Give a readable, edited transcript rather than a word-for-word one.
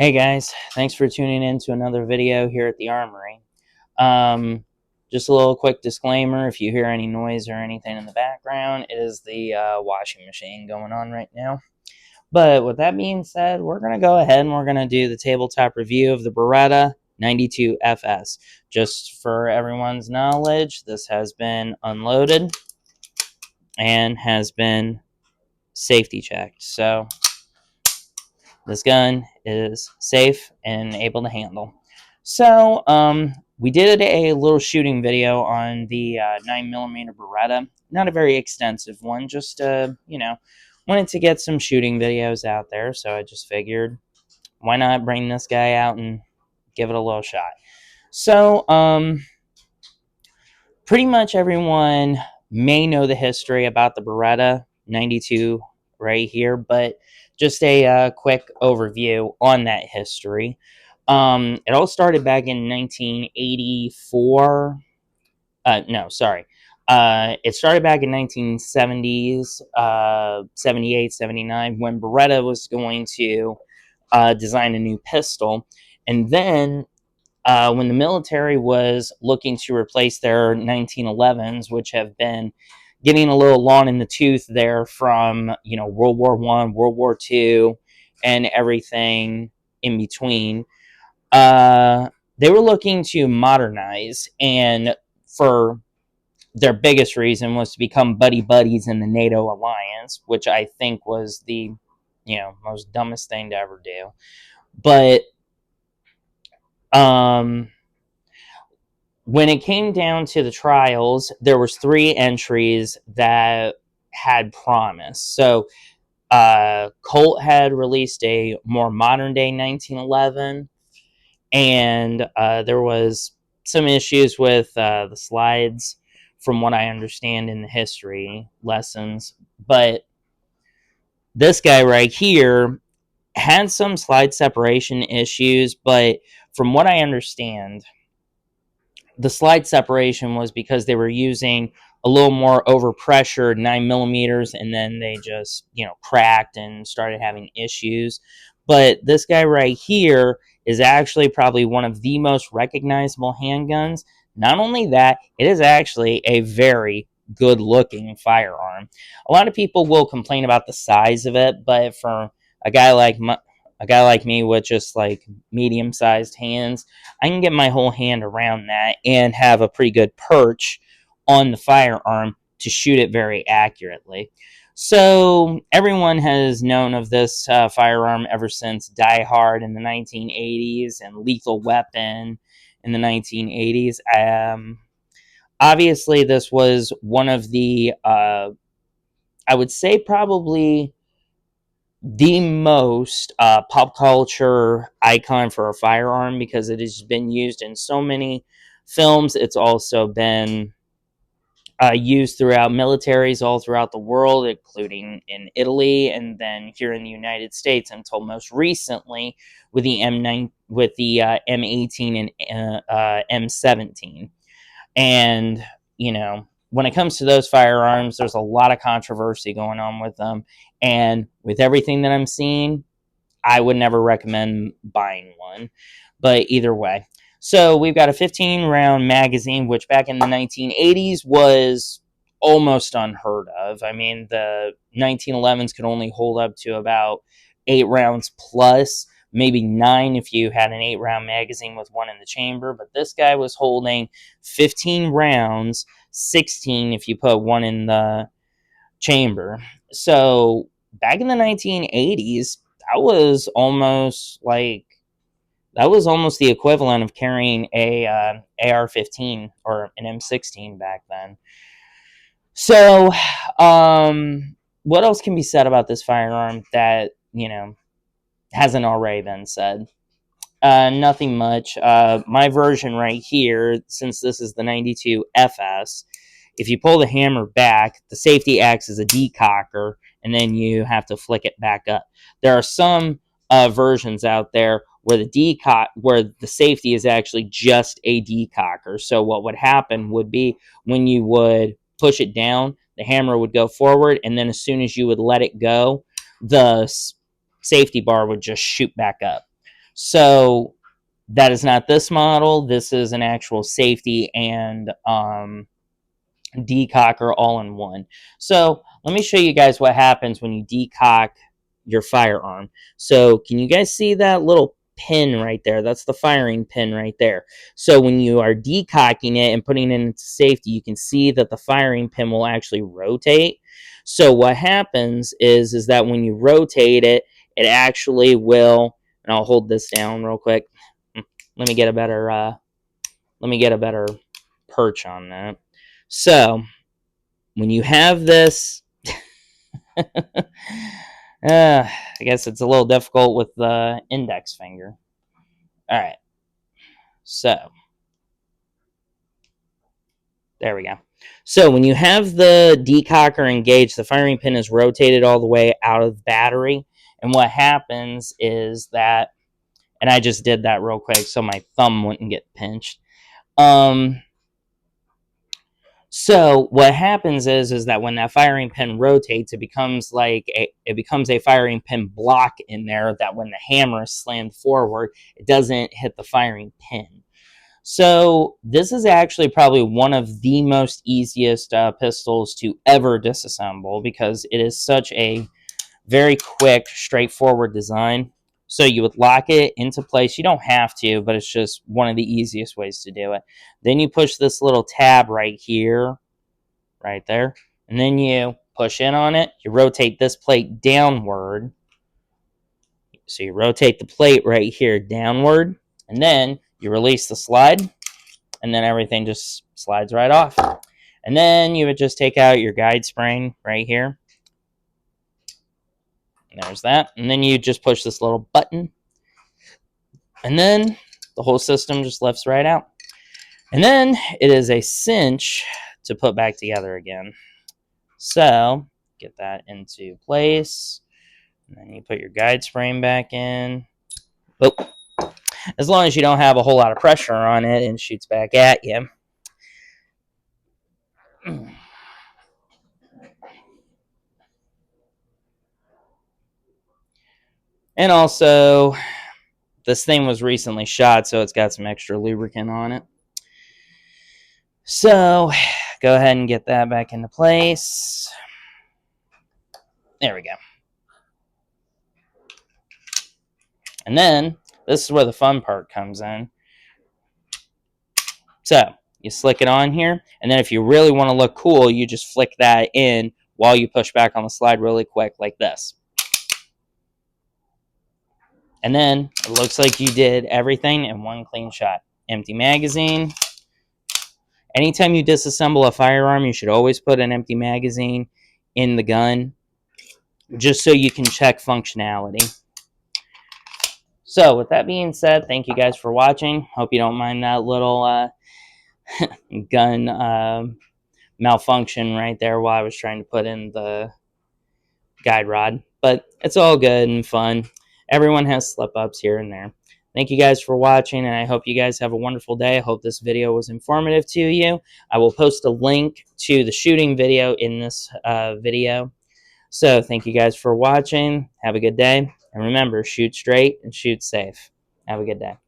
Hey guys, thanks for tuning in to another video here at the Armory. Um, just a little quick disclaimer, if you hear any noise or anything in the background, it is the washing machine going on right now. But with that being said, we're going to go ahead and we're going to do the tabletop review of the Beretta 92FS. Just for everyone's knowledge, this has been unloaded and has been safety checked. So this gun is safe and able to handle. So, we did a little shooting video on the 9mm Beretta. Not a very extensive one, just, wanted to get some shooting videos out there. So I just figured, why not bring this guy out and give it a little shot. So, pretty much everyone may know the history about the Beretta 92 right here, but just a quick overview on that history. It all started back in 1984. No, sorry. It started back in 1970s, 78, 79, when Beretta was going to design a new pistol. And then when the military was looking to replace their 1911s, which have been getting a little long in the tooth there from, World War One, World War Two, and everything in between, they were looking to modernize, and for their biggest reason was to become buddy buddies in the NATO alliance, which I think was the most dumbest thing to ever do. But when it came down to the trials, there was 3 entries that had promise. So Colt had released a more modern day 1911, and there was some issues with the slides, from what I understand in the history lessons. But this guy right here had some slide separation issues, but from what I understand, the slide separation was because they were using a little more overpressured 9mm, and then they just cracked and started having issues. But this guy right here is actually probably one of the most recognizable handguns. Not only that, it is actually a very good looking firearm. A lot of people will complain about the size of it, but for a guy like me with just like medium sized hands, I can get my whole hand around that and have a pretty good perch on the firearm to shoot it very accurately. So everyone has known of this firearm ever since Die Hard in the 1980s and Lethal Weapon in the 1980s. Obviously, this was one of the, I would say, probably the most pop culture icon for a firearm, because it has been used in so many films. It's also been used throughout militaries all throughout the world, including in Italy and then here in the United States, until most recently with the M9, with the M18 and M17. And when it comes to those firearms, there's a lot of controversy going on with them. And with everything that I'm seeing, I would never recommend buying one. But either way. So we've got a 15-round magazine, which back in the 1980s was almost unheard of. I mean, the 1911s could only hold up to about 8 rounds plus, maybe 9 if you had an 8-round magazine with one in the chamber. But this guy was holding 15 rounds, 16 if you put one in the chamber. So back in the 1980s, that was almost the equivalent of carrying a AR-15 or an M16 back then. So, what else can be said about this firearm that hasn't already been said? Nothing much. My version right here, since this is the 92 FS, if you pull the hammer back, the safety acts as a decocker, and then you have to flick it back up. There are some versions out there where the safety is actually just a decocker. So what would happen would be, when you would push it down, the hammer would go forward, and then as soon as you would let it go, the safety bar would just shoot back up. So that is not this model. This is an actual safety and decocker all in one. So let me show you guys what happens when you decock your firearm. So can you guys see that little pin right there? That's the firing pin right there. So when you are decocking it and putting it into safety, you can see that the firing pin will actually rotate. So what happens is that when you rotate it, it actually will, and I'll hold this down real quick. Let me get a better perch on that. So when you have this, I guess it's a little difficult with the index finger. All right, so there we go. So when you have the decocker engaged, the firing pin is rotated all the way out of the battery, and what happens is that, and I just did that real quick so my thumb wouldn't get pinched. So what happens is that when that firing pin rotates, it becomes a firing pin block in there that when the hammer is slammed forward, it doesn't hit the firing pin. So this is actually probably one of the most easiest pistols to ever disassemble because it is such a very quick, straightforward design. So you would lock it into place. You don't have to, but it's just one of the easiest ways to do it. Then you push this little tab right here, right there, and then you push in on it. You rotate this plate downward. So you rotate the plate right here downward, and then you release the slide, and then everything just slides right off. And then you would just take out your guide spring right here. There's that. And then you just push this little button. And then the whole system just lifts right out. And then it is a cinch to put back together again. So get that into place. And then you put your guide spring back in. Oh, as long as you don't have a whole lot of pressure on it and shoots back at you. And also, this thing was recently shot, so it's got some extra lubricant on it. So, go ahead and get that back into place. There we go. And then, this is where the fun part comes in. So, you slick it on here, and then if you really want to look cool, you just flick that in while you push back on the slide really quick, like this. And then, it looks like you did everything in one clean shot. Empty magazine. Anytime you disassemble a firearm, you should always put an empty magazine in the gun, just so you can check functionality. So, with that being said, thank you guys for watching. Hope you don't mind that little gun malfunction right there while I was trying to put in the guide rod. But it's all good and fun. Everyone has slip-ups here and there. Thank you guys for watching, and I hope you guys have a wonderful day. I hope this video was informative to you. I will post a link to the shooting video in this video. So thank you guys for watching. Have a good day. And remember, shoot straight and shoot safe. Have a good day.